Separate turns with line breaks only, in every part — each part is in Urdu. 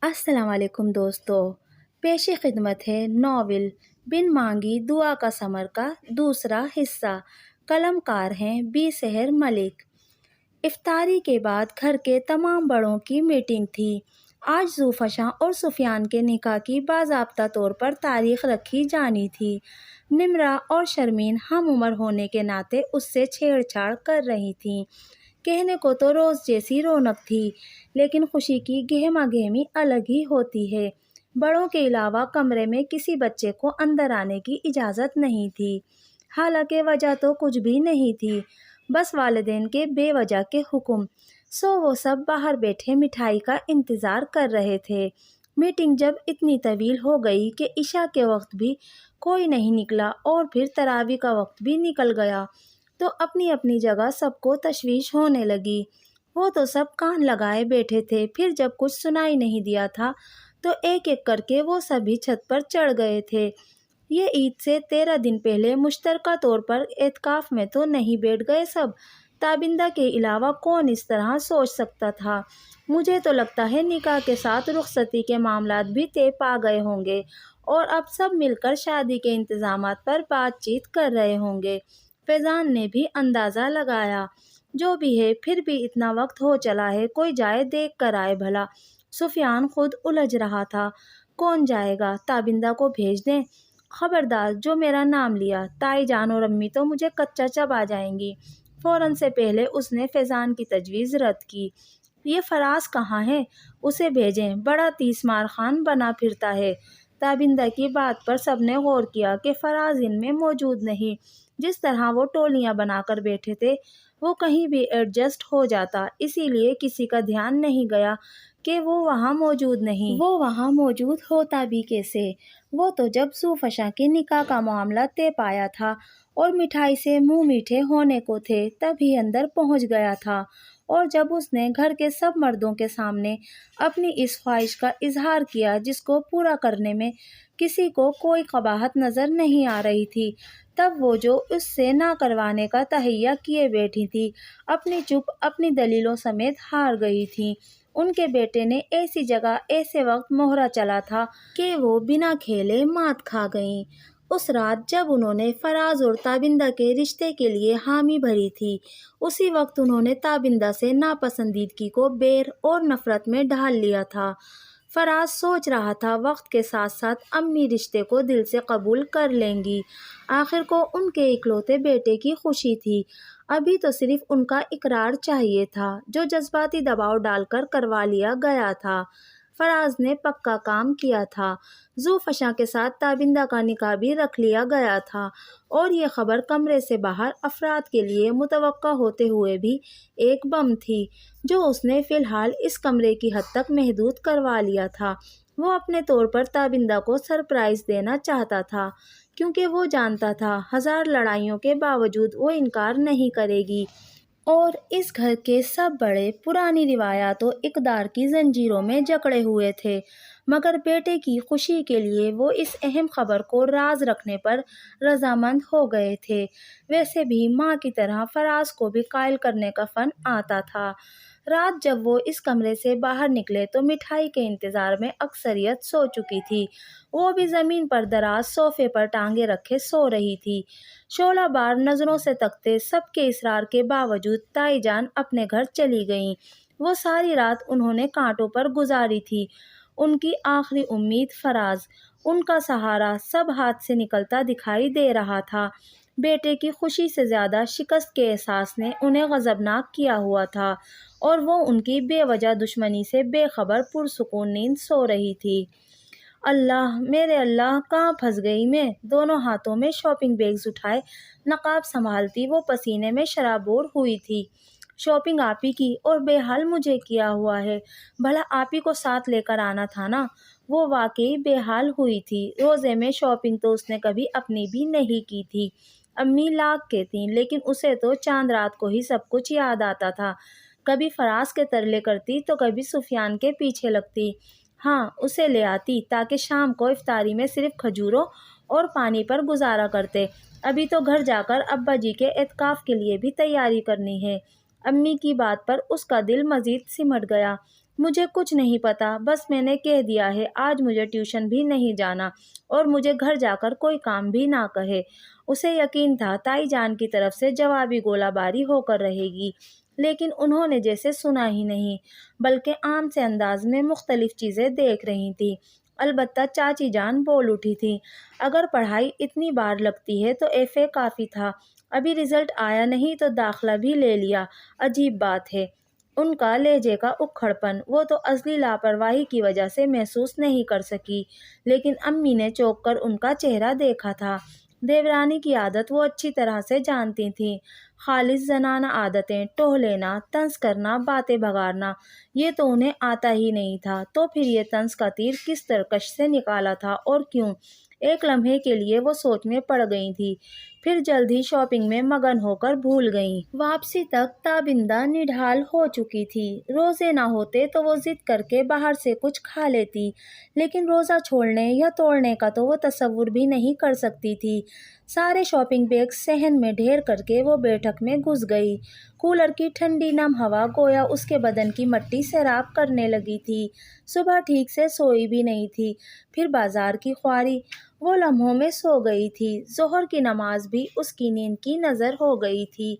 السلام علیکم دوستو، پیش خدمت ہے ناول بن مانگی دعا کا ثمر کا دوسرا حصہ۔ قلم کار ہیں بی سحر ملک۔ افطاری کے بعد گھر کے تمام بڑوں کی میٹنگ تھی۔ آج زوفشاں اور سفیان کے نکاح کی باضابطہ طور پر تاریخ رکھی جانی تھی۔ نمرہ اور شرمین ہم عمر ہونے کے ناطے اس سے چھیڑ چھاڑ کر رہی تھیں۔ کہنے کو تو روز جیسی رونق تھی، لیکن خوشی کی گہما گہمی الگ ہی ہوتی ہے۔ بڑوں کے علاوہ کمرے میں کسی بچے کو اندر آنے کی اجازت نہیں تھی، حالانکہ وجہ تو کچھ بھی نہیں تھی، بس والدین کے بے وجہ کے حکم۔ وہ سب باہر بیٹھے مٹھائی کا انتظار کر رہے تھے۔ میٹنگ جب اتنی طویل ہو گئی کہ عشاء کے وقت بھی کوئی نہیں نکلا اور پھر تراویح کا وقت بھی نکل گیا، تو اپنی اپنی جگہ سب کو تشویش ہونے لگی۔ وہ تو سب کان لگائے بیٹھے تھے، پھر جب کچھ سنائی نہیں دیا تھا تو ایک ایک کر کے وہ سبھی چھت پر چڑھ گئے تھے۔ یہ عید سے 13 دن پہلے مشترکہ طور پر اعتکاف میں تو نہیں بیٹھ گئے سب؟ تابندہ کے علاوہ کون اس طرح سوچ سکتا تھا؟ مجھے تو لگتا ہے نکاح کے ساتھ رخصتی کے معاملات بھی طے پا گئے ہوں گے اور اب سب مل کر شادی کے انتظامات پر بات چیت کر رہے ہوں گے۔ فیضان نے بھی اندازہ لگایا۔ جو بھی ہے، پھر بھی اتنا وقت ہو چلا ہے، کوئی جائے دیکھ کر آئے بھلا۔ سفیان خود الجھ رہا تھا۔ کون جائے گا؟ تابندہ کو بھیج دیں؟ خبردار جو میرا نام لیا، تائی جان اور امی تو مجھے کچا چبا جائیں گی۔ فوراً سے پہلے اس نے فیضان کی تجویز رد کی۔ یہ فراز کہاں ہے؟ اسے بھیجیں، بڑا تیس مار خان بنا پھرتا ہے۔ تابندہ کی بات پر سب نے غور کیا کہ فراز ان میں موجود نہیں۔ جس طرح وہ ٹولیاں بنا کر بیٹھے تھے، وہ کہیں بھی ایڈجسٹ ہو جاتا، اسی لیے کسی کا دھیان نہیں گیا کہ وہ وہاں موجود نہیں۔ وہ وہاں موجود ہوتا بھی کیسے؟ وہ تو جب زوفشاں کے نکاح کا معاملہ طے پایا تھا اور مٹھائی سے منہ میٹھے ہونے کو تھے، تبھی اندر پہنچ گیا تھا، اور جب اس نے گھر کے سب مردوں کے سامنے اپنی اس خواہش کا اظہار کیا جس کو پورا کرنے میں کسی کو کوئی قباحت نظر نہیں آ رہی تھی، تب وہ جو اس سے نہ کروانے کا تہیہ کیے بیٹھی تھی، اپنی چپ اپنی دلیلوں سمیت ہار گئی تھی۔ ان کے بیٹے نے ایسی جگہ ایسے وقت مہرا چلا تھا کہ وہ بنا کھیلے مات کھا گئیں۔ اس رات جب انہوں نے فراز اور تابندہ کے رشتے کے لیے حامی بھری تھی، اسی وقت انہوں نے تابندہ سے ناپسندیدگی کو بیر اور نفرت میں ڈھال لیا تھا۔ فراز سوچ رہا تھا وقت کے ساتھ ساتھ امی رشتے کو دل سے قبول کر لیں گی، آخر کو ان کے اکلوتے بیٹے کی خوشی تھی، ابھی تو صرف ان کا اقرار چاہیے تھا، جو جذباتی دباؤ ڈال کر کروا لیا گیا تھا۔ فراز نے پکا کام کیا تھا، زوفشاں کے ساتھ تابندہ کا نکاح بھی رکھ لیا گیا تھا، اور یہ خبر کمرے سے باہر افراد کے لیے متوقع ہوتے ہوئے بھی ایک بم تھی، جو اس نے فی الحال اس کمرے کی حد تک محدود کروا لیا تھا۔ وہ اپنے طور پر تابندہ کو سرپرائز دینا چاہتا تھا، کیونکہ وہ جانتا تھا ہزار لڑائیوں کے باوجود وہ انکار نہیں کرے گی، اور اس گھر کے سب بڑے پرانی روایات و اقدار کی زنجیروں میں جکڑے ہوئے تھے، مگر بیٹے کی خوشی کے لیے وہ اس اہم خبر کو راز رکھنے پر رضامند ہو گئے تھے۔ ویسے بھی ماں کی طرح فراز کو بھی قائل کرنے کا فن آتا تھا۔ رات جب وہ اس کمرے سے باہر نکلے تو مٹھائی کے انتظار میں اکثریت سو چکی تھی، وہ بھی زمین پر دراز صوفے پر ٹانگیں رکھے سو رہی تھی۔ شعلہ بار نظروں سے تکتے سب کے اصرار کے باوجود تائی جان اپنے گھر چلی گئیں۔ وہ ساری رات انہوں نے کانٹوں پر گزاری تھی، ان کی آخری امید فراز، ان کا سہارا سب ہاتھ سے نکلتا دکھائی دے رہا تھا۔ بیٹے کی خوشی سے زیادہ شکست کے احساس نے انہیں غضبناک کیا ہوا تھا، اور وہ ان کی بے وجہ دشمنی سے بے خبر پرسکون نیند سو رہی تھی۔ اللہ میرے اللہ، کہاں پھنس گئی میں؟ دونوں ہاتھوں میں شاپنگ بیگز اٹھائے نقاب سنبھالتی وہ پسینے میں شرابور ہوئی تھی۔ شاپنگ آپ ہی کی اور بے حال مجھے کیا ہوا ہے، بھلا آپ ہی کو ساتھ لے کر آنا تھا نا۔ وہ واقعی بے حال ہوئی تھی۔ روزے میں شاپنگ تو اس نے کبھی اپنی بھی نہیں کی تھی، امی لاکھ کہتی، لیکن اسے تو چاند رات کو ہی سب کچھ یاد آتا تھا، کبھی فراز کے ترلے کرتی تو کبھی سفیان کے پیچھے لگتی۔ ہاں، اسے لے آتی تاکہ شام کو افطاری میں صرف کھجوروں اور پانی پر گزارا کرتے۔ ابھی تو گھر جا کر ابا جی کے اعتکاف کے لیے بھی تیاری کرنی ہے۔ امی کی بات پر اس کا دل مزید سمٹ گیا۔ مجھے کچھ نہیں پتا، بس میں نے کہہ دیا ہے آج مجھے ٹیوشن بھی نہیں جانا اور مجھے گھر جا کر کوئی کام بھی نہ کہے۔ اسے یقین تھا تائی جان کی طرف سے جوابی گولہ باری ہو کر رہے گی، لیکن انہوں نے جیسے سنا ہی نہیں، بلکہ عام سے انداز میں مختلف چیزیں دیکھ رہی تھی۔ البتہ چاچی جان بول اٹھی تھی، اگر پڑھائی اتنی بار لگتی ہے تو ایف اے کافی تھا، ابھی رزلٹ آیا نہیں تو داخلہ بھی لے لیا، عجیب بات ہے۔ ان کا لہجے کا اکھڑ پن وہ تو ازلی لاپرواہی کی وجہ سے محسوس نہیں کر سکی، لیکن امی نے چونک کر ان کا چہرہ دیکھا تھا۔ دیورانی کی عادت وہ اچھی طرح سے جانتی تھیں، خالص زنانہ عادتیں، ٹوہ لینا، طنز کرنا، باتیں بگاڑنا، یہ تو انہیں آتا ہی نہیں تھا، تو پھر یہ طنز کا تیر کس ترکش سے نکالا تھا اور کیوں؟ ایک لمحے کے لیے وہ سوچ میں پڑ گئی تھی، پھر جلد ہی شاپنگ میں مگن ہو کر بھول گئیں۔ واپسی تک تابندہ نڈھال ہو چکی تھی، روزے نہ ہوتے تو وہ ضد کر کے باہر سے کچھ کھا لیتی، لیکن روزہ چھوڑنے یا توڑنے کا تو وہ تصور بھی نہیں کر سکتی تھی۔ سارے شاپنگ بیگ صحن میں ڈھیر کر کے وہ بیٹھک میں گھس گئی۔ کولر کی ٹھنڈی نم ہوا گویا اس کے بدن کی مٹی سیراب کرنے لگی تھی۔ صبح ٹھیک سے سوئی بھی نہیں تھی، پھر بازار کی خواری، وہ لمحوں میں سو گئی تھی۔ ظہر کی نماز بھی اس کی نیند کی نظر ہو گئی تھی۔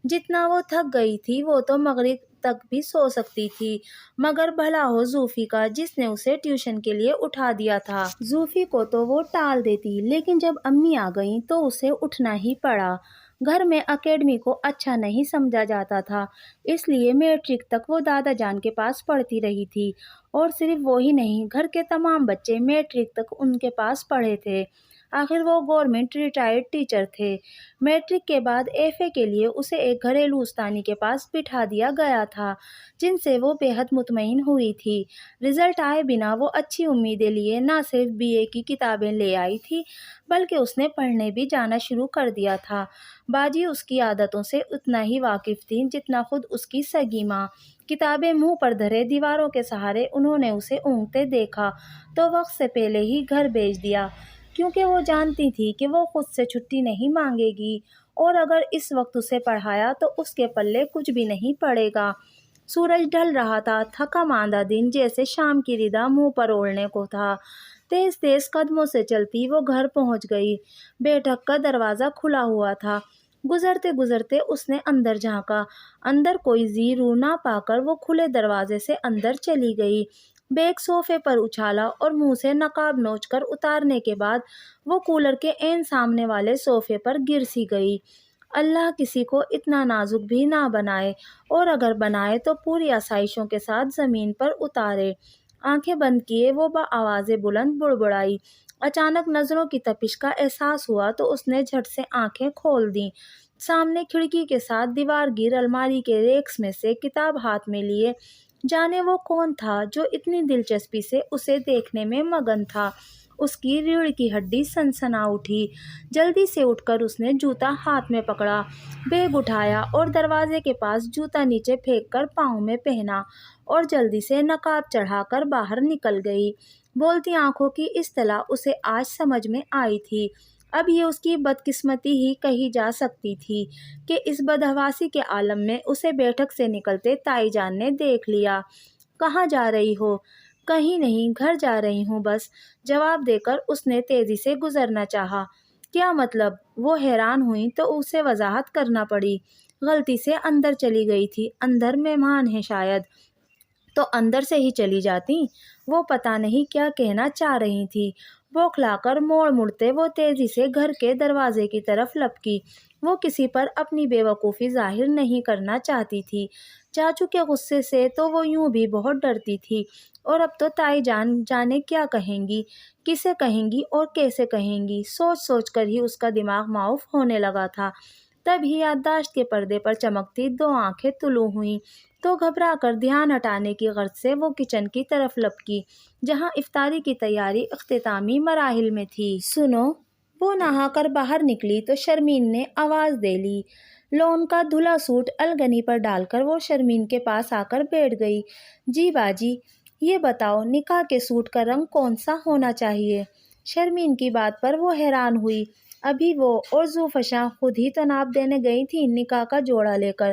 جتنا وہ تھک گئی تھی وہ تو مغرب تک بھی سو سکتی تھی، مگر بھلا ہو زوفی کا جس نے اسے ٹیوشن کے لیے اٹھا دیا تھا۔ زوفی کو تو وہ ٹال دیتی، لیکن جب امی آ گئیں تو اسے اٹھنا ہی پڑا۔ گھر میں اکیڈمی کو اچھا نہیں سمجھا جاتا تھا، اس لیے میٹرک تک وہ دادا جان کے پاس پڑھتی رہی تھی، اور صرف وہی نہیں، گھر کے تمام بچے میٹرک تک ان کے پاس پڑھے تھے۔ آخر وہ گورنمنٹ ریٹائرڈ ٹیچر تھے۔ میٹرک کے بعد ایف اے کے لیے اسے ایک گھریلو استانی کے پاس بٹھا دیا گیا تھا، جن سے وہ بے حد مطمئن ہوئی تھی۔ رزلٹ آئے بنا وہ اچھی امیدیں لیے نہ صرف بی اے کی کتابیں لے آئی تھی، بلکہ اس نے پڑھنے بھی جانا شروع کر دیا تھا۔ باجی اس کی عادتوں سے اتنا ہی واقف تھی جتنا خود اس کی سگی ماں۔ کتابیں منہ پر دھرے دیواروں کے سہارے انہوں نے اسے اونگتے دیکھا تو وقت سے پہلے ہی گھر بھیج دیا، کیونکہ وہ جانتی تھی کہ وہ خود سے چھٹی نہیں مانگے گی، اور اگر اس وقت اسے پڑھایا تو اس کے پلے کچھ بھی نہیں پڑے گا۔ سورج ڈھل رہا تھا، تھکا ماندہ دن جیسے شام کی ردا منہ پر اوڑھنے کو تھا۔ تیز تیز قدموں سے چلتی وہ گھر پہنچ گئی۔ بیٹھک کا دروازہ کھلا ہوا تھا۔ گزرتے گزرتے اس نے اندر جھانکا، اندر کوئی زی رو نہ پا کر وہ کھلے دروازے سے اندر چلی گئی۔ بیگ صوفے پر اچھالا اور منہ سے نقاب نوچ کر اتارنے کے بعد وہ کولر کے عین سامنے والے صوفے پر گر سی گئی۔ اللہ کسی کو اتنا نازک بھی نہ بنائے، اور اگر بنائے تو پوری آسائشوں کے ساتھ زمین پر اتارے۔ آنکھیں بند کیے وہ بآواز بلند بڑبڑائی۔ اچانک نظروں کی تپش کا احساس ہوا تو اس نے جھٹ سے آنکھیں کھول دیں۔ سامنے کھڑکی کے ساتھ دیوار گیر الماری کے ریکس میں سے کتاب ہاتھ میں لیے جانے وہ کون تھا جو اتنی دلچسپی سے اسے دیکھنے میں مگن تھا۔ اس کی ریڑھ کی ہڈی سنسنا اٹھی۔ جلدی سے اٹھ کر اس نے جوتا ہاتھ میں پکڑا، بیگ اٹھایا اور دروازے کے پاس جوتا نیچے پھینک کر پاؤں میں پہنا، اور جلدی سے نقاب چڑھا کر باہر نکل گئی۔ بولتی آنکھوں کی اصطلاح اسے آج سمجھ میں آئی تھی۔ اب یہ اس کی بدقسمتی ہی کہی جا سکتی تھی کہ اس بدحواسی کے عالم میں اسے بیٹھک سے نکلتے تائی جان نے دیکھ لیا۔ کہاں جا رہی ہو؟ کہیں نہیں، گھر جا رہی ہوں بس، جواب دے کر اس نے تیزی سے گزرنا چاہا۔ کیا مطلب؟ وہ حیران ہوئی تو اسے وضاحت کرنا پڑی۔ غلطی سے اندر چلی گئی تھی، اندر مہمان ہیں شاید، تو اندر سے ہی چلی جاتی۔ وہ پتہ نہیں کیا کہنا چاہ رہی تھی۔ بوکھلا کر موڑ مڑتے وہ تیزی سے گھر کے دروازے کی طرف لپکی۔ وہ کسی پر اپنی بے وقوفی ظاہر نہیں کرنا چاہتی تھی۔ چاچو کے غصے سے تو وہ یوں بھی بہت ڈرتی تھی، اور اب تو تائی جان جانے کیا کہیں گی، کسے کہیں گی اور کیسے کہیں گی، سوچ سوچ کر ہی اس کا دماغ معاف ہونے لگا تھا۔ تب ہی یادداشت کے پردے پر چمکتی دو آنکھیں طلوع ہوئیں، تو گھبرا کر دھیان ہٹانے کی غرض سے وہ کچن کی طرف لپکی، جہاں افطاری کی تیاری اختتامی مراحل میں تھی۔ سنو! وہ نہا کر باہر نکلی تو شرمین نے آواز دے لی۔ لون کا دھلا سوٹ الگنی پر ڈال کر وہ شرمین کے پاس آ کر بیٹھ گئی۔ جی باجی، یہ بتاؤ نکاح کے سوٹ کا رنگ کون سا ہونا چاہیے؟ شرمین کی بات پر وہ حیران ہوئی۔ ابھی وہ اور زوفشاں خود ہی تو ناپ دینے گئی تھی نکاح کا جوڑا لے کر۔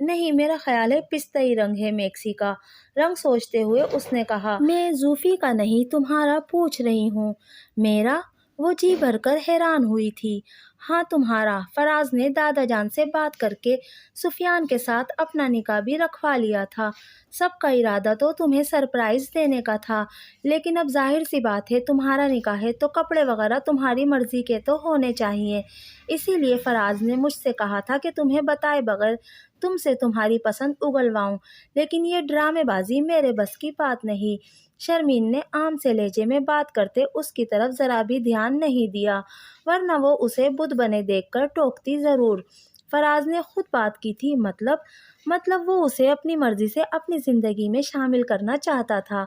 نہیں، میرا خیال ہے پستئی رنگ ہے، میکسی کا رنگ سوچتے ہوئے اس نے کہا۔ میں زوفی کا نہیں تمہارا پوچھ رہی ہوں۔ میرا؟ وہ جی بھر کر حیران ہوئی تھی۔ ہاں تمہارا۔ فراز نے دادا جان سے بات کر کے سفیان کے ساتھ اپنا نکاح بھی رکھوا لیا تھا۔ سب کا ارادہ تو تمہیں سرپرائز دینے کا تھا، لیکن اب ظاہر سی بات ہے تمہارا نکاح ہے تو کپڑے وغیرہ تمہاری مرضی کے تو ہونے چاہیے۔ اسی لیے فراز نے مجھ سے کہا تھا کہ تمہیں بتائے بغیر تم سے تمہاری پسند اگلواؤں، لیکن یہ ڈرامے بازی میرے بس کی بات نہیں۔ شرمین نے عام سے لہجے میں بات کرتے اس کی طرف ذرا بھی دھیان نہیں دیا، ورنہ وہ اسے بت بنے دیکھ کر ٹوکتی ضرور۔ فراز نے خود بات کی تھی، مطلب وہ اسے اپنی مرضی سے اپنی زندگی میں شامل کرنا چاہتا تھا،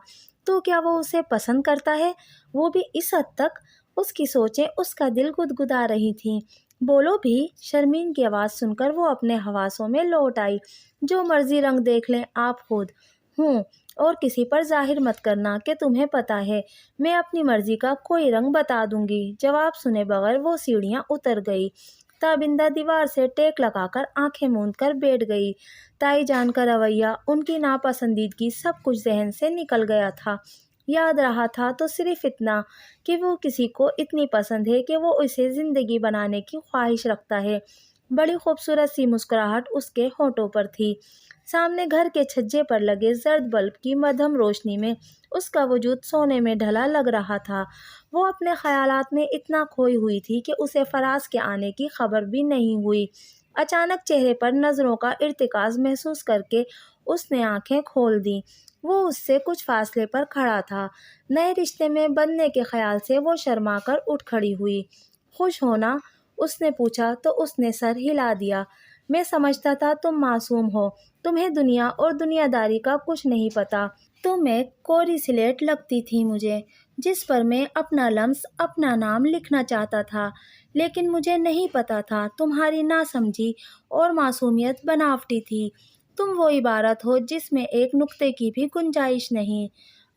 تو کیا وہ اسے پسند کرتا ہے؟ وہ بھی اس حد تک؟ اس کی سوچیں اس کا دل گدگدا رہی تھیں۔ بولو بھی؟ شرمین کی آواز سن کر وہ اپنے حواسوں میں لوٹ آئی۔ جو مرضی رنگ دیکھ لیں آپ خود۔ اور کسی پر ظاہر مت کرنا کہ تمہیں پتہ ہے، میں اپنی مرضی کا کوئی رنگ بتا دوں گی۔ جواب سنے بغیر وہ سیڑھیاں اتر گئی۔ تابندہ دیوار سے ٹیک لگا کر آنکھیں موند کر بیٹھ گئی۔ تائی جان کا رویہ، ان کی ناپسندیدگی، سب کچھ ذہن سے نکل گیا تھا۔ یاد رہا تھا تو صرف اتنا کہ وہ کسی کو اتنی پسند ہے کہ وہ اسے زندگی بنانے کی خواہش رکھتا ہے۔ بڑی خوبصورت سی مسکراہٹ اس کے ہونٹوں پر تھی۔ سامنے گھر کے چھجے پر لگے زرد بلب کی مدھم روشنی میں اس کا وجود سونے میں ڈھلا لگ رہا تھا۔ وہ اپنے خیالات میں اتنا کھوئی ہوئی تھی کہ اسے فراز کے آنے کی خبر بھی نہیں ہوئی۔ اچانک چہرے پر نظروں کا ارتکاز محسوس کر کے اس نے آنکھیں کھول دیں۔ وہ اس سے کچھ فاصلے پر کھڑا تھا۔ نئے رشتے میں بندھنے کے خیال سے وہ شرما کر اٹھ کھڑی ہوئی۔ خوش ہونا؟ اس نے پوچھا تو اس نے سر ہلا دیا۔ میں سمجھتا تھا تم معصوم ہو، تمہیں دنیا اور دنیا داری کا کچھ نہیں پتا۔ تم ایک کوری سلیٹ لگتی تھی مجھے، جس پر میں اپنا لمس، اپنا نام لکھنا چاہتا تھا، لیکن مجھے نہیں پتا تھا تمہاری ناسمجھی اور معصومیت بناوٹی تھی۔ تم وہ عبارت ہو جس میں ایک نقطے کی بھی گنجائش نہیں۔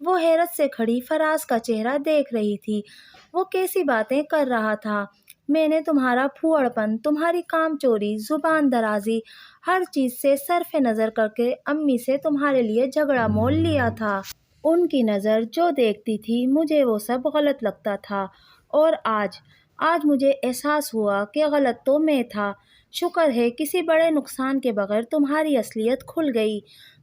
وہ حیرت سے کھڑی فراز کا چہرہ دیکھ رہی تھی۔ وہ کیسی باتیں کر رہا تھا؟ میں نے تمہارا پھوڑ پن، تمہاری کام چوری، زبان درازی، ہر چیز سے صرف نظر کر کے امی سے تمہارے لیے جھگڑا مول لیا تھا۔ ان کی نظر جو دیکھتی تھی مجھے وہ سب غلط لگتا تھا، اور آج مجھے احساس ہوا کہ غلط تو میں تھا۔ شکر ہے کسی بڑے نقصان کے بغیر تمہاری اصلیت کھل گئی۔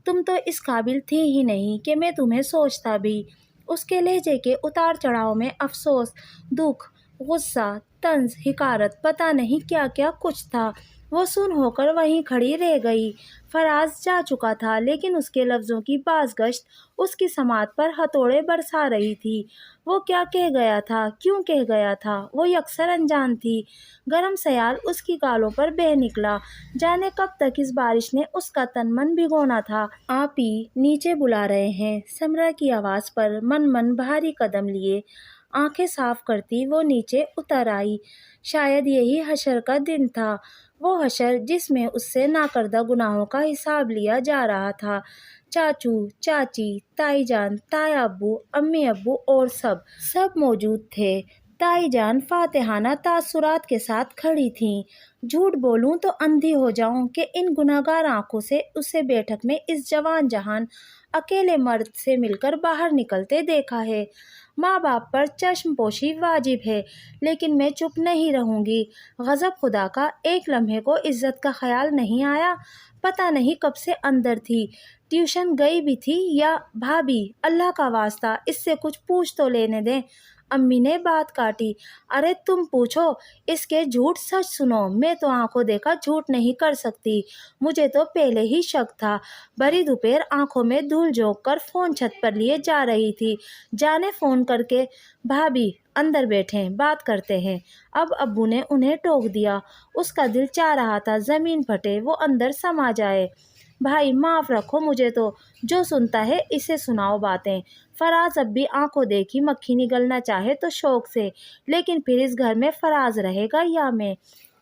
تم تو اس قابل تھی ہی نہیں کہ میں تمہیں سوچتا بھی۔ اس کے لہجے کے اتار چڑھاؤ میں افسوس، دکھ، غصہ، طنز، حقارت، پتہ نہیں کیا کیا کچھ تھا۔ وہ سن ہو کر وہیں کھڑی رہ گئی۔ فراز جا چکا تھا، لیکن اس کے لفظوں کی باز گشت اس کی سماعت پر ہتھوڑے برسا رہی تھی۔ وہ کیا کہہ گیا تھا؟ کیوں کہہ گیا تھا؟ وہ یکسر انجان تھی۔ گرم سیال اس کی گالوں پر بہہ نکلا۔ جانے کب تک اس بارش نے اس کا تن من بھگونا تھا۔ آپ ہی نیچے بلا رہے ہیں؟ سمرا کی آواز پر من بھاری قدم لیے آنکھیں صاف کرتی وہ نیچے اتر آئی۔ شاید یہی حشر کا دن تھا، وہ حشر جس میں اس سے ناکردہ گناہوں کا حساب لیا جا رہا تھا۔ چاچو، چاچی، تائی جان، تایا ابو، امی ابو اور سب موجود تھے۔ تائی جان فاتحانہ تاثرات کے ساتھ کھڑی تھیں۔ جھوٹ بولوں تو اندھی ہو جاؤں کہ ان گنہگار آنکھوں سے اسے بیٹھک میں اس جوان جہان اکیلے مرد سے مل کر باہر نکلتے دیکھا ہے۔ ماں باپ پر چشم پوشی واجب ہے، لیکن میں چپ نہیں رہوں گی۔ غضب خدا کا! ایک لمحے کو عزت کا خیال نہیں آیا؟ پتہ نہیں کب سے اندر تھی۔ ٹیوشن گئی بھی تھی یا؟ بھابھی، اللہ کا واسطہ اس سے کچھ پوچھ تو لینے دیں۔ امی نے بات کاٹی۔ ارے تم پوچھو، اس کے جھوٹ سچ سنو۔ میں تو آنکھوں دیکھا جھوٹ نہیں کر سکتی۔ مجھے تو پہلے ہی شک تھا۔ بھری دوپہر آنکھوں میں دھول جھونک کر فون چھت پر لیے جا رہی تھی، جانے فون کر کے بھابھی اندر بیٹھیں، بات کرتے ہیں۔ اب ابو نے انہیں ٹوک دیا۔ اس کا دل چاہ رہا تھا زمین پھٹے، وہ اندر سما جائے۔ بھائی معاف رکھو مجھے، تو جو سنتا ہے اسے سناؤ باتیں۔ فراز اب بھی آنکھوں دیکھی مکھی نگلنا چاہے تو شوق سے، لیکن پھر اس گھر میں فراز رہے گا یا میں؟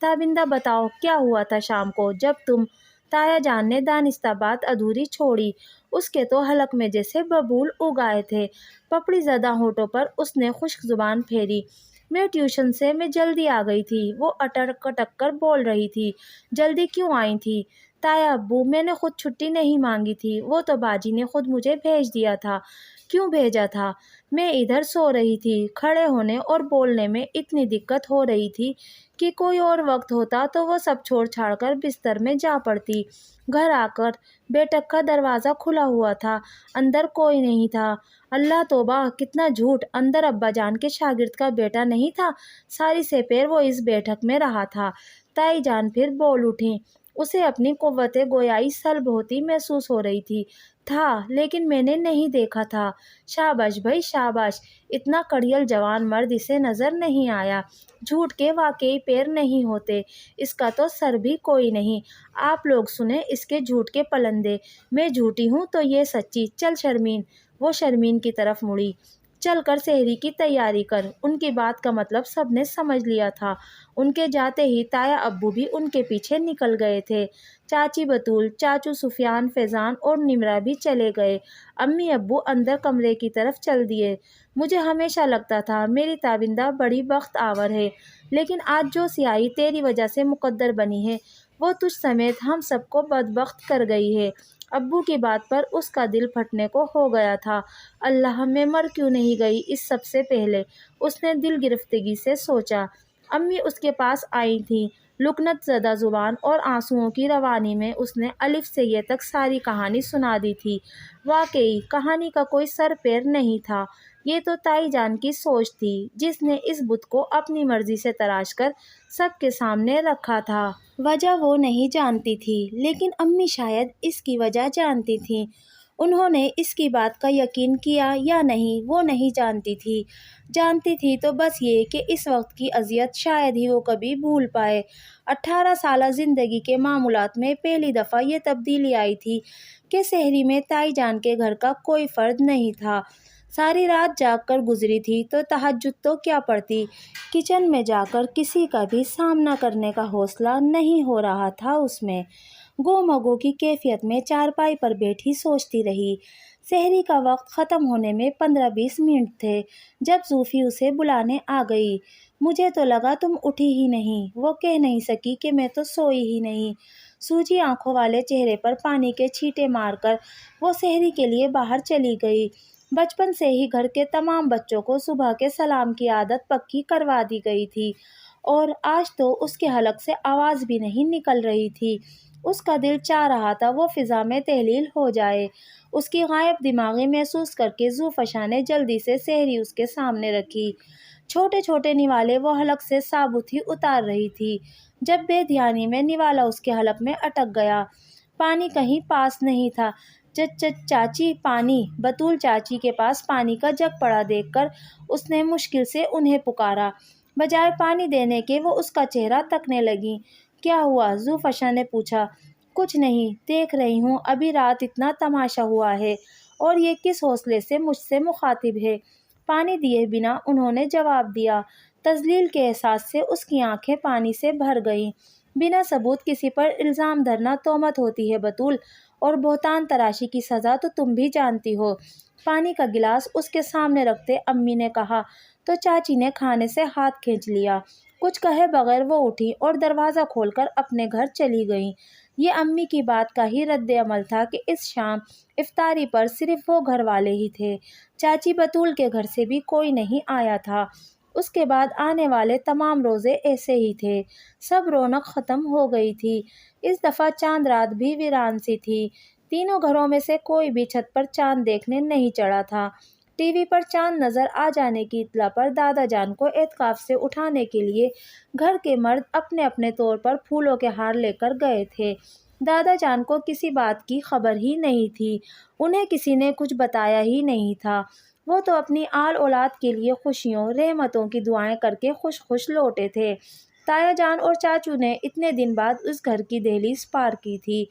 تابندہ بتاؤ کیا ہوا تھا شام کو جب تم؟ تایا جان نے دانستہ بات ادھوری چھوڑی۔ اس کے تو حلق میں جیسے ببول اگ آئے تھے۔ پپڑی زدہ ہونٹوں پر اس نے خشک زبان پھیری۔ میں ٹیوشن سے میں جلدی آ گئی تھی۔ وہ اٹک اٹک کر بول رہی تھی۔ جلدی کیوں آئی تھی؟ تایا ابو، میں نے خود چھٹی نہیں مانگی تھی، وہ تو باجی نے خود مجھے بھیج دیا تھا۔ کیوں بھیجا تھا؟ میں ادھر سو رہی تھی، کھڑے ہونے اور بولنے میں اتنی دقت ہو رہی تھی کہ کوئی اور وقت ہوتا تو وہ سب چھوڑ چھاڑ کر بستر میں جا پڑتی۔ گھر آ کر بیٹھک کا دروازہ کھلا ہوا تھا، اندر کوئی نہیں تھا۔ اللہ توبہ، کتنا جھوٹ! اندر ابا جان کے شاگرد کا بیٹا نہیں تھا؟ ساری سپیر وہ اس بیٹھک میں رہا تھا۔ تائی جان پھر بول اٹھیں۔ اسے اپنی قوت گویائی سلب ہوتی محسوس ہو رہی تھی۔ تھا، لیکن میں نے نہیں دیکھا تھا۔ شاباش بھائی شاباش، اتنا کڑیل جوان مرد اسے نظر نہیں آیا۔ جھوٹ کے واقعی پیر نہیں ہوتے، اس کا تو سر بھی کوئی نہیں۔ آپ لوگ سنیں اس کے جھوٹ کے پلندے، میں جھوٹی ہوں تو یہ سچی۔ چل شرمین، وہ شرمین کی طرف مڑی۔ چل کر سحری کی تیاری کر۔ ان کی بات کا مطلب سب نے سمجھ لیا تھا۔ ان کے جاتے ہی تایا ابو بھی ان کے پیچھے نکل گئے تھے۔ چاچی بطول، چاچو سفیان، فیضان اور نمرہ بھی چلے گئے۔ امی ابو اندر کمرے کی طرف چل دیے۔ مجھے ہمیشہ لگتا تھا میری تابندہ بڑی بخت آور ہے، لیکن آج جو سیاہی تیری وجہ سے مقدر بنی ہے وہ تجھ سمیت ہم سب کو بدبخت کر گئی ہے۔ ابو کی بات پر اس کا دل پھٹنے کو ہو گیا تھا۔ اللہ، میں مر کیوں نہیں گئی اس سب سے پہلے، اس نے دل گرفتگی سے سوچا۔ امی اس کے پاس آئی تھیں، لکنت زدہ زبان اور آنسوؤں کی روانی میں اس نے الف سے یہ تک ساری کہانی سنا دی تھی۔ واقعی کہانی کا کوئی سر پیر نہیں تھا، یہ تو تائی جان کی سوچ تھی جس نے اس بت کو اپنی مرضی سے تراش کر سب کے سامنے رکھا تھا۔ وجہ وہ نہیں جانتی تھی، لیکن امی شاید اس کی وجہ جانتی تھیں۔ انہوں نے اس کی بات کا یقین کیا یا نہیں وہ نہیں جانتی تھی۔ جانتی تھی تو بس یہ کہ اس وقت کی اذیت شاید ہی وہ کبھی بھول پائے۔ 18 سالہ زندگی کے معمولات میں پہلی دفعہ یہ تبدیلی آئی تھی کہ سحری میں تائی جان کے گھر کا کوئی فرد نہیں تھا۔ ساری رات جاگ کر گزری تھی تو تہجد تو کیا پڑتی، کچن میں جا کر کسی کا بھی سامنا کرنے کا حوصلہ نہیں ہو رہا تھا اس میں۔ گو مگو کی کیفیت میں چارپائی پر بیٹھی سوچتی رہی۔ سحری کا وقت ختم ہونے میں 15-20 منٹ تھے جب زوفی اسے بلانے آ گئی۔ مجھے تو لگا تم اٹھی ہی نہیں، وہ کہہ نہیں سکی کہ میں تو سوئی ہی نہیں۔ سوجی آنکھوں والے چہرے پر پانی کے چھینٹے مار کر وہ سحری کے لیے باہر چلی گئی۔ بچپن سے ہی گھر کے تمام بچوں کو صبح کے سلام کی عادت پکی کروا دی گئی تھی، اور آج تو اس کے حلق سے آواز بھی نہیں نکل رہی تھی۔ اس کا دل چاہ رہا تھا وہ فضا میں تحلیل ہو جائے۔ اس کی غائب دماغی محسوس کر کے زوفشا نے جلدی سے سحری اس کے سامنے رکھی۔ چھوٹے چھوٹے نوالے وہ حلق سے ثابت ہی اتار رہی تھی جب بے دھیانی میں نوالا اس کے حلق میں اٹک گیا۔ پانی کہیں پاس نہیں تھا۔ چاچی پانی! بطول چاچی کے پاس پانی کا جگ پڑا دیکھ کر اس نے مشکل سے انہیں پکارا۔ بجائے پانی دینے کے وہ اس کا چہرہ تکنے لگیں۔ کیا ہوا؟ زوفشا نے پوچھا۔ کچھ نہیں، دیکھ رہی ہوں ابھی رات اتنا تماشا ہوا ہے اور یہ کس حوصلے سے مجھ سے مخاطب ہے۔ پانی دیے بنا انہوں نے جواب دیا۔ تذلیل کے احساس سے اس کی آنکھیں پانی سے بھر گئیں۔ بنا ثبوت کسی پر الزام دھرنا تہمت ہوتی ہے بطول، اور بہتان تراشی کی سزا تو تم بھی جانتی ہو۔ پانی کا گلاس اس کے سامنے رکھتے امی نے کہا تو چاچی نے کھانے سے ہاتھ کھینچ لیا۔ کچھ کہے بغیر وہ اٹھی اور دروازہ کھول کر اپنے گھر چلی گئیں۔ یہ امی کی بات کا ہی رد عمل تھا کہ اس شام افطاری پر صرف وہ گھر والے ہی تھے۔ چاچی بطول کے گھر سے بھی کوئی نہیں آیا تھا۔ اس کے بعد آنے والے تمام روزے ایسے ہی تھے۔ سب رونق ختم ہو گئی تھی۔ اس دفعہ چاند رات بھی ویران سی تھی۔ تینوں گھروں میں سے کوئی بھی چھت پر چاند دیکھنے نہیں چڑھا تھا۔ ٹی وی پر چاند نظر آ جانے کی اطلاع پر دادا جان کو اعتکاف سے اٹھانے کے لیے گھر کے مرد اپنے اپنے طور پر پھولوں کے ہار لے کر گئے تھے۔ دادا جان کو کسی بات کی خبر ہی نہیں تھی، انہیں کسی نے کچھ بتایا ہی نہیں تھا۔ وہ تو اپنی آل اولاد کے لیے خوشیوں رحمتوں کی دعائیں کر کے خوش خوش لوٹے تھے۔ تایا جان اور چاچو نے اتنے دن بعد اس گھر کی دہلیز پار کی تھی۔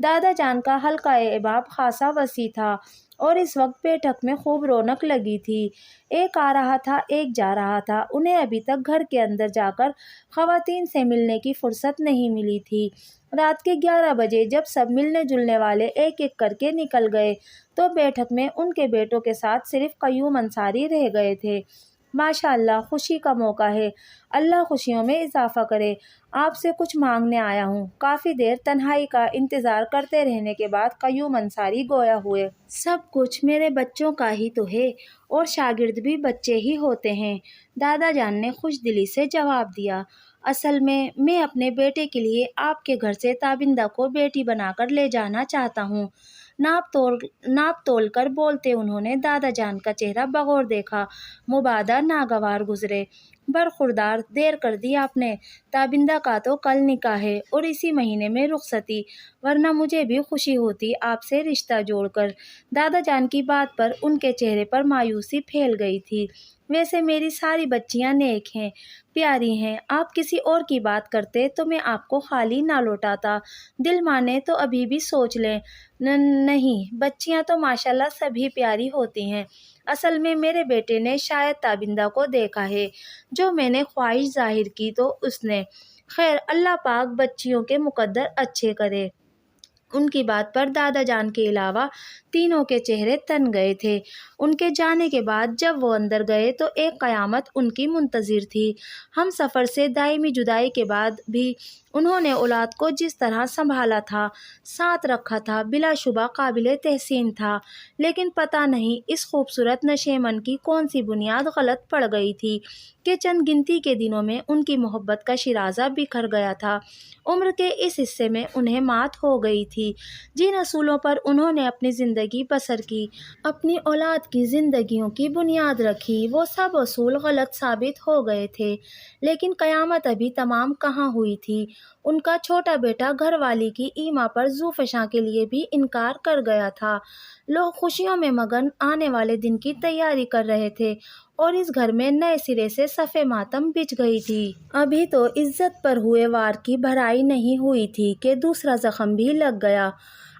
دادا جان کا حلقہ احباب خاصا وسیع تھا اور اس وقت بیٹھک میں خوب رونق لگی تھی۔ ایک آ رہا تھا، ایک جا رہا تھا۔ انہیں ابھی تک گھر کے اندر جا کر خواتین سے ملنے کی فرصت نہیں ملی تھی۔ رات کے 11 بجے جب سب ملنے جلنے والے ایک ایک کر کے نکل گئے تو بیٹھک میں ان کے بیٹوں کے ساتھ صرف قیوم انصاری رہ گئے تھے۔ ماشاء اللہ، خوشی کا موقع ہے، اللہ خوشیوں میں اضافہ کرے۔ آپ سے کچھ مانگنے آیا ہوں۔ کافی دیر تنہائی کا انتظار کرتے رہنے کے بعد قیوم انصاری گویا ہوئے۔ سب کچھ میرے بچوں کا ہی تو ہے، اور شاگرد بھی بچے ہی ہوتے ہیں، دادا جان نے خوش دلی سے جواب دیا۔ اصل میں اپنے بیٹے کے لیے آپ کے گھر سے تابندہ کو بیٹی بنا کر لے جانا چاہتا ہوں۔ ناپ تول کر بولتے انہوں نے دادا جان کا چہرہ بغور دیکھا۔ مبادہ ناگوار گزرے۔ برخوردار، دیر کر دی آپ نے، تابندہ کا تو کل نکاح ہے اور اسی مہینے میں رخصتی، ورنہ مجھے بھی خوشی ہوتی آپ سے رشتہ جوڑ کر۔ دادا جان کی بات پر ان کے چہرے پر مایوسی پھیل گئی تھی۔ ویسے میری ساری بچیاں نیک ہیں، پیاری ہیں، آپ کسی اور کی بات کرتے تو میں آپ کو خالی نہ لوٹاتا، دل مانے تو ابھی بھی سوچ لیں۔ نہیں، بچیاں تو ماشاءاللہ سبھی پیاری ہوتی ہیں، اصل میں میرے بیٹے نے شاید تابندہ کو دیکھا ہے، جو میں نے خواہش ظاہر کی تو اس نے۔ خیر، اللہ پاک بچیوں کے مقدر اچھے کرے۔ ان کی بات پر دادا جان کے علاوہ تینوں کے چہرے تن گئے تھے۔ ان کے جانے کے بعد جب وہ اندر گئے تو ایک قیامت ان کی منتظر تھی۔ ہم سفر سے دائمی جدائی کے بعد بھی انہوں نے اولاد کو جس طرح سنبھالا تھا، ساتھ رکھا تھا، بلا شبہ قابل تحسین تھا، لیکن پتہ نہیں اس خوبصورت نشیمن کی کون سی بنیاد غلط پڑ گئی تھی کہ چند گنتی کے دنوں میں ان کی محبت کا شیرازہ بکھر گیا تھا۔ عمر کے اس حصے میں انہیں مات ہو گئی تھی۔ جن اصولوں پر انہوں نے اپنی زندگی بسر کی، اپنی اولاد کی زندگیوں کی بنیاد رکھی، وہ سب اصول غلط ثابت ہو گئے تھے۔ لیکن قیامت ابھی تمام کہاں ہوئی تھی۔ ان کا چھوٹا بیٹا گھر والی کی ایما پر ذو فشاں کے لیے بھی انکار کر گیا تھا۔ لوگ خوشیوں میں مگن آنے والے دن کی تیاری کر رہے تھے اور اس گھر میں نئے سرے سے صف ماتم بچھ گئی تھی۔ ابھی تو عزت پر ہوئے وار کی بھرائی نہیں ہوئی تھی کہ دوسرا زخم بھی لگ گیا۔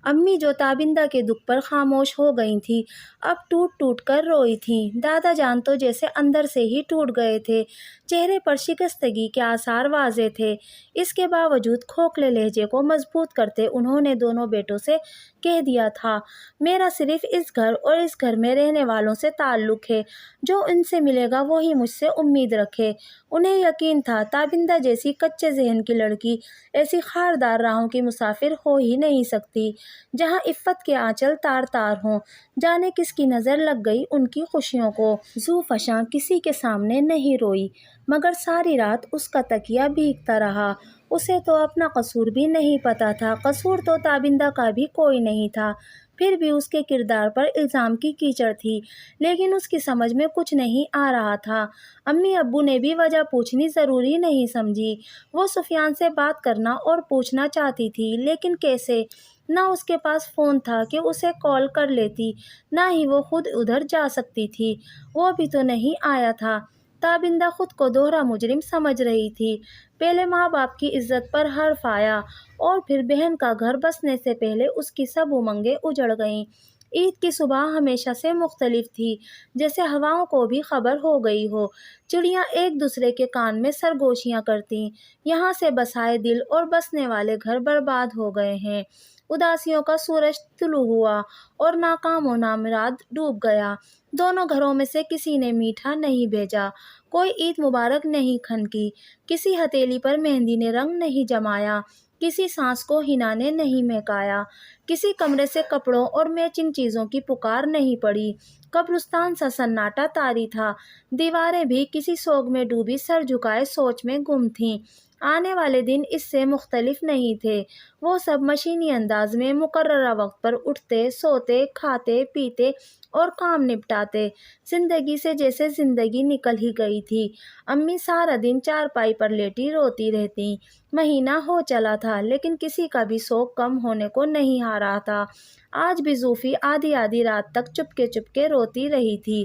امی جو تابندہ کے دکھ پر خاموش ہو گئی تھیں، اب ٹوٹ ٹوٹ کر روئی تھیں۔ دادا جان تو جیسے اندر سے ہی ٹوٹ گئے تھے، چہرے پر شکستگی کے آثار واضح تھے۔ اس کے باوجود کھوکھلے لہجے کو مضبوط کرتے انہوں نے دونوں بیٹوں سے کہہ دیا تھا، میرا صرف اس گھر اور اس گھر میں رہنے والوں سے تعلق ہے، جو ان سے ملے گا وہی مجھ سے امید رکھے۔ انہیں یقین تھا تابندہ جیسی کچے ذہن کی لڑکی ایسی خاردار راہوں کی مسافر ہو ہی نہیں سکتی، جہاں عفت کے آنچل تار تار ہوں۔ جانے کس کی نظر لگ گئی ان کی خوشیوں کو۔ ذو فشاں کسی کے سامنے نہیں روئی، مگر ساری رات اس کا تکیہ بھیگتا رہا۔ اسے تو اپنا قصور بھی نہیں پتا تھا، قصور تو تابندہ کا بھی کوئی نہیں تھا، پھر بھی اس کے کردار پر الزام کی کیچڑ تھی، لیکن اس کی سمجھ میں کچھ نہیں آ رہا تھا۔ امی ابو نے بھی وجہ پوچھنی ضروری نہیں سمجھی۔ وہ سفیان سے بات کرنا اور پوچھنا چاہتی تھی، لیکن کیسے؟ نہ اس کے پاس فون تھا کہ اسے کال کر لیتی، نہ ہی وہ خود ادھر جا سکتی تھی۔ وہ بھی تو نہیں آیا تھا۔ تابندہ خود کو دوہرا مجرم سمجھ رہی تھی۔ پہلے ماں باپ کی عزت پر حرف آیا اور پھر بہن کا گھر بسنے سے پہلے اس کی سب امنگیں اجڑ گئیں۔ عید کی صبح ہمیشہ سے مختلف تھی، جیسے ہواؤں کو بھی خبر ہو گئی ہو۔ چڑیاں ایک دوسرے کے کان میں سرگوشیاں کرتیں، یہاں سے بسائے دل اور بسنے والے گھر برباد ہو گئے ہیں۔ اداسیوں کا سورج طلوع ہوا اور ناکام و نامراد ڈوب گیا۔ دونوں گھروں میں سے کسی نے میٹھا نہیں بھیجا، کوئی عید مبارک نہیں کھنکی، کسی ہتھیلی پر مہندی نے رنگ نہیں جمایا، کسی سانس کو حنا نے نہیں مہکایا، کسی کمرے سے کپڑوں اور میچنگ چیزوں کی پکار نہیں پڑی۔ قبرستان سا سناٹا طاری تھا، دیواریں بھی کسی سوگ میں ڈوبی سر جھکائے سوچ میں گم تھیں۔ آنے والے دن اس سے مختلف نہیں تھے۔ وہ سب مشینی انداز میں مقررہ وقت پر اٹھتے، سوتے، کھاتے، پیتے اور کام نپٹاتے، زندگی سے جیسے زندگی نکل ہی گئی تھی۔ امی سارا دن چارپائی پر لیٹی روتی رہتی۔ مہینہ ہو چلا تھا، لیکن کسی کا بھی شوق کم ہونے کو نہیں آ رہا تھا۔ آج بھی زوفی آدھی آدھی رات تک چپکے روتی رہی تھی،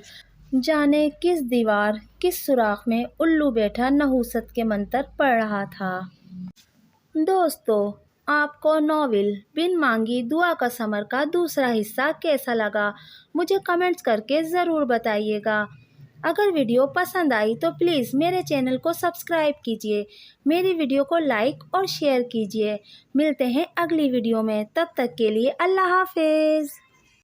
جانے کس دیوار، کس سوراخ میں الو بیٹھا نحوست کے منتر پڑھ رہا تھا۔ دوستو، آپ کو ناول بن مانگی دعا کا ثمر کا دوسرا حصہ کیسا لگا؟ مجھے کمنٹس کر کے ضرور بتائیے گا۔ اگر ویڈیو پسند آئی تو پلیز میرے چینل کو سبسکرائب کیجیے، میری ویڈیو کو لائک اور شیئر کیجیے۔ ملتے ہیں اگلی ویڈیو میں، تب تک کے لیے اللہ حافظ۔